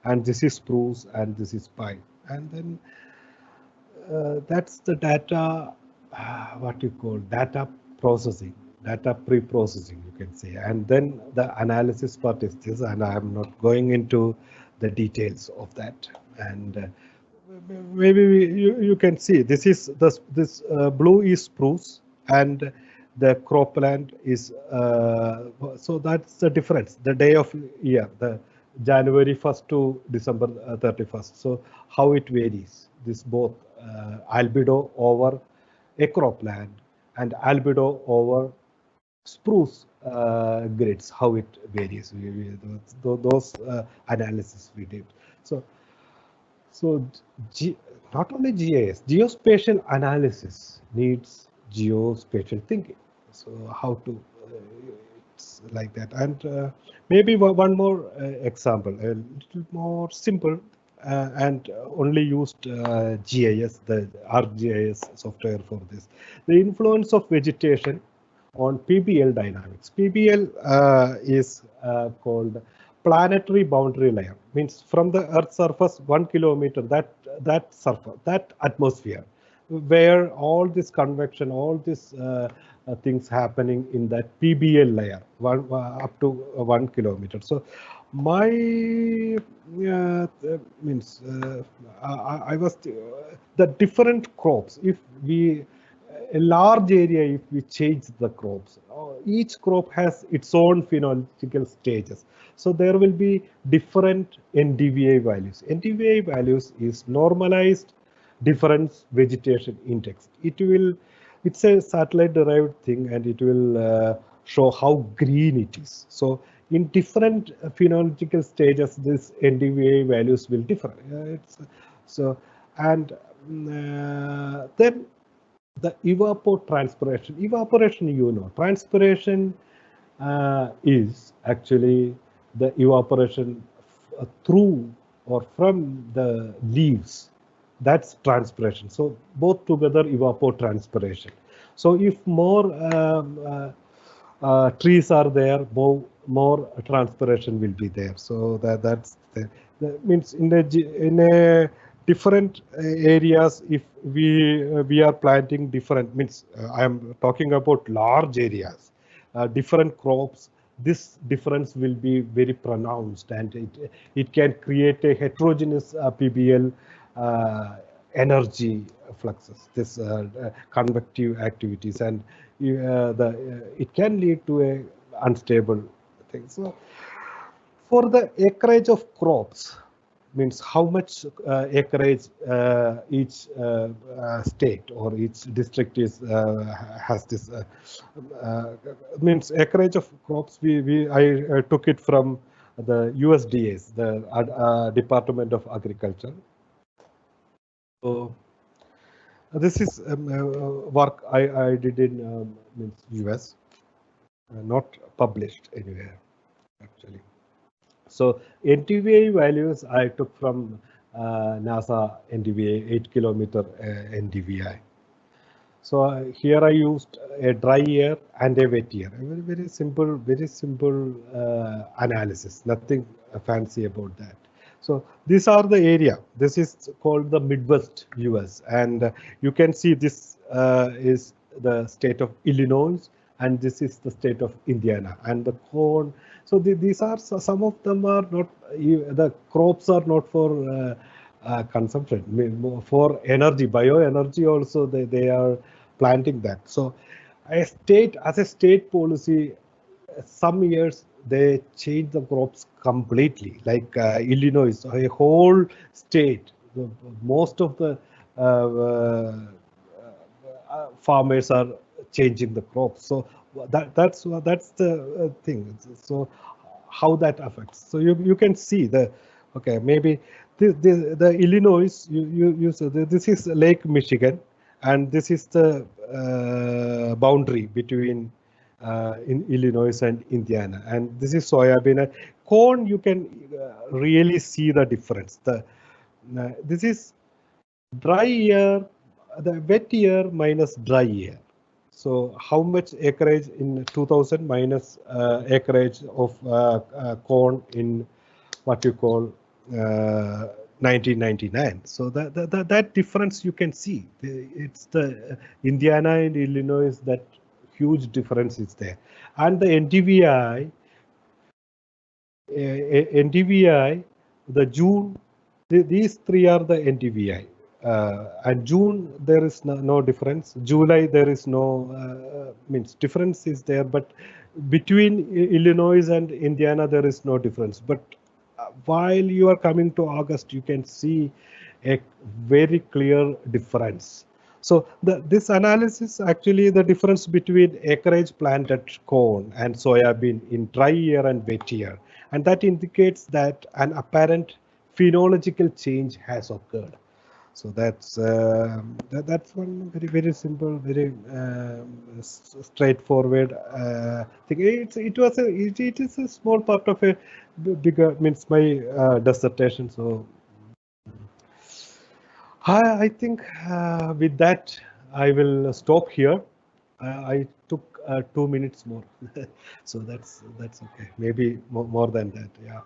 And this is spruce, and this is pine. And then that's the data, what you call data processing, data pre-processing, you can say. And then the analysis part is this, and I am not going into the details of that. And maybe you can see this is this blue is spruce, and the cropland is so that's the difference. The day of year, the January 1st to December 31st. So how it varies. This both albedo over a cropland and albedo over spruce grids, how it varies. Those analysis we did. So not only GIS, geospatial analysis needs geospatial thinking. So how to, it's like that. And maybe one more example, a little more simple and only used GIS, the ArcGIS software for this. The influence of vegetation on PBL dynamics. PBL is called planetary boundary layer, means from the Earth's surface 1 kilometer, that surface, that atmosphere, where all this convection, all these things happening in that PBL layer, up to 1 kilometer. So my means I was the different crops. If we a large area, if we change the crops, each crop has its own phenological stages. So there will be different NDVI values. NDVI values is normalized difference vegetation index. It's a satellite derived thing, and it will show how green it is. So in different phenological stages, this NDVI values will differ. Then the evapotranspiration, transpiration is actually the evaporation through or from the leaves. That's transpiration. So both together evapotranspiration. So if more trees are there, more transpiration will be there. So that means in a different areas, if we are planting different, means I am talking about large areas, different crops, this difference will be very pronounced, and it can create a heterogeneous PBL energy fluxes, this convective activities, and it can lead to a unstable thing. So for the acreage of crops, means how much acreage each state or each district is has this means acreage of crops. I took it from the USDA's, the Department of Agriculture. So this is work I did in means US, not published anywhere actually. So NDVI values I took from NASA NDVI, 8 kilometer NDVI. So here I used a dry year and a wet year. A very simple analysis. Nothing fancy about that. So these are the area. This is called the Midwest US, and you can see this is the state of Illinois, and this is the state of Indiana, and the corn. So these are, some of them are not, the crops are not for consumption, for energy, bioenergy also they are planting that. So as a state policy, some years they change the crops completely, like Illinois, a whole state, most of the farmers are changing the crops. So that's the thing. So how that affects. So you can see maybe the Illinois, this is Lake Michigan, and this is the boundary between in Illinois and Indiana, and this is soybean. cone, you can really see the difference. This is dry year, the wet year minus dry year. So how much acreage in 2000 minus acreage of corn in what you call 1999. So that difference you can see. It's the Indiana and Illinois, that huge difference is there. And the NDVI, the June, these three are the NDVI. And June there is no difference. July there is no means difference is there, but between Illinois and Indiana there is no difference. But while you are coming to August, you can see a very clear difference. So this analysis, actually the difference between acreage planted corn and soybean in dry year and wet year, and that indicates that an apparent phenological change has occurred. So that's one very simple, very straightforward thing. It is a small part of a bigger, means my dissertation. So I think with that I will stop here. I took 2 minutes more, so that's okay. Maybe more than that. Yeah.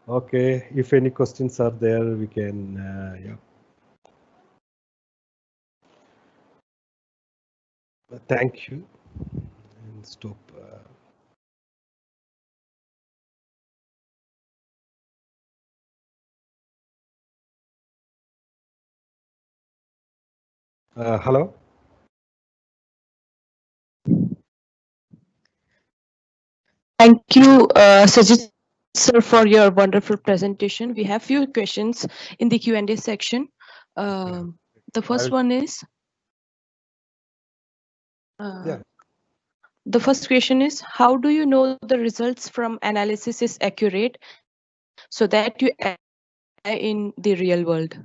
Okay. If any questions are there, we can. Yeah. Thank you. And stop. Hello. Thank you, Sajid sir, for your wonderful presentation. We have few questions in the Q&A section. The first one is, Yeah. the first question is, how do you know the results from analysis is accurate so that you apply in the real world?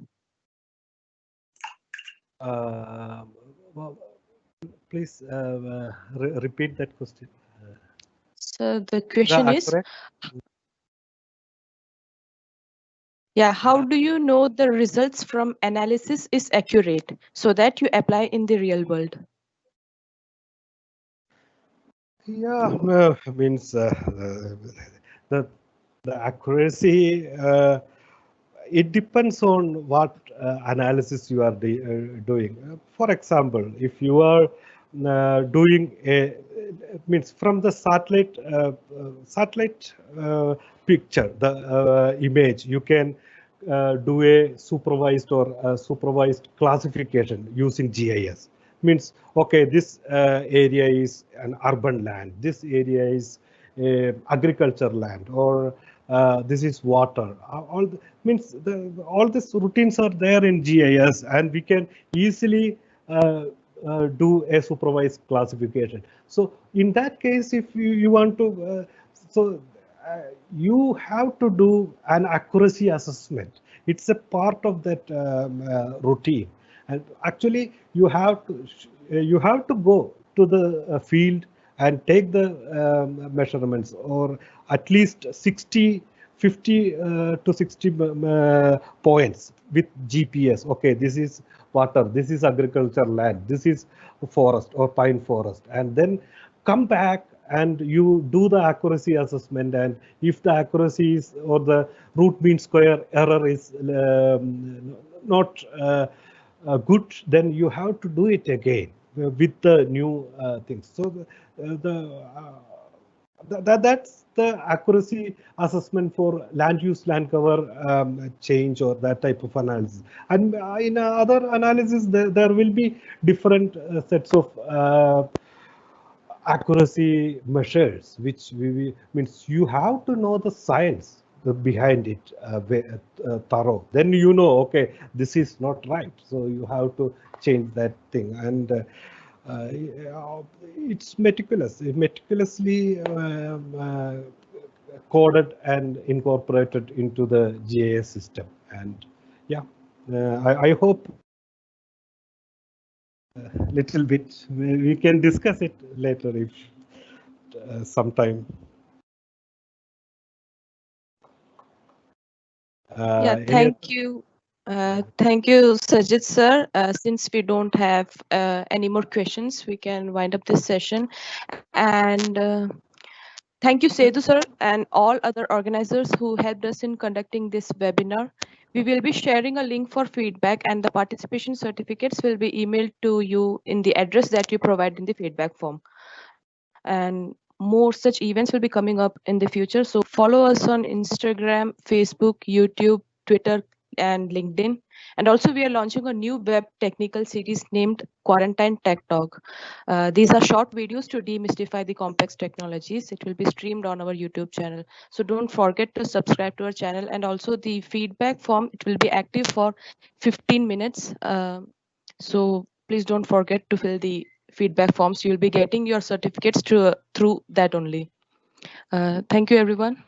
Well, please repeat that question. So the question is, Accurate? yeah, how do you know the results from analysis is accurate so that you apply in the real world? Yeah, means the accuracy. It depends on what analysis you are doing. For example, if you are doing a, means from the satellite picture, the image, you can do a supervised or supervised classification using GIS. Means, okay, this area is an urban land, this area is agriculture land, or this is water. Means all these routines are there in GIS, and we can easily do a supervised classification. So in that case, if you want to, you have to do an accuracy assessment. It's a part of that routine, and actually you have to go to the field and take the measurements, or at least 50 to 60 points with GPS. Okay, this is water, this is agriculture land, this is forest or pine forest, and then come back and you do the accuracy assessment. And if the accuracy is, or the root mean square error is not good, then you have to do it again with the new things. So that's the accuracy assessment for land use, land cover change, or that type of analysis. And in other analysis, there will be different sets of accuracy measures, which means you have to know the science behind it thorough. Then you know, okay, this is not right, so you have to change that thing. And it's meticulously coded and incorporated into the GIS system. And yeah, I hope little bit we can discuss it later if sometime. Any Thank you. Thank you, Sajid sir. Since we don't have any more questions, we can wind up this session. And thank you, Sedu sir, and all other organizers who helped us in conducting this webinar. We will be sharing a link for feedback, and the participation certificates will be emailed to you in the address that you provide in the feedback form. And more such events will be coming up in the future. So follow us on Instagram, Facebook, YouTube, Twitter, and LinkedIn. And also, we are launching a new web technical series named Quarantine Tech Talk. These are short videos to demystify the complex technologies. It will be streamed on our YouTube channel. So don't forget to subscribe to our channel. And also, the feedback form, it will be active for 15 minutes. So please don't forget to fill the feedback forms. You'll be getting your certificates through that only. Thank you, everyone.